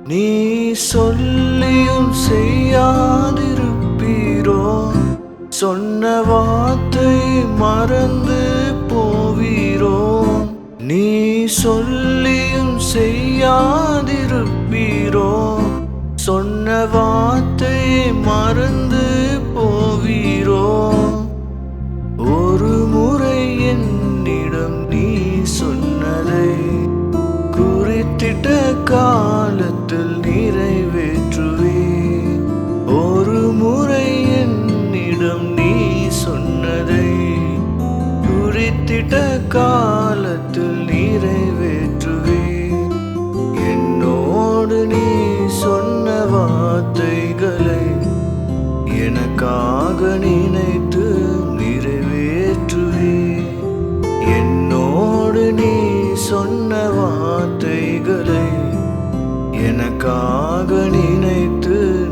நீ சொல்லியும் செய்யாதிருப்பீரோ? சொன்ன வார்த்தை மறந்து போவீரோ? நீ சொல்லியும் செய்யாதிருப்பீரோ? சொன்ன வார்த்தை மறந்து போவீரோ? ஒரு முறை என்னிடம் நீ சொன்னதை குறித்திட்ட காலத்தில் நிறைவேற்றுவே. ஒரு முறை என்னிடம் நீ சொன்னதை குறித்திட்ட காலத்தில் நிறைவேற்றுவே. என்னோடு நீ சொன்ன வார்த்தைகளை எனக்காக நினைத்து நிறைவேற்றுவே. என்னோடு நீ சொன்ன வார்த்தைகளை எனக்காக நினைத்து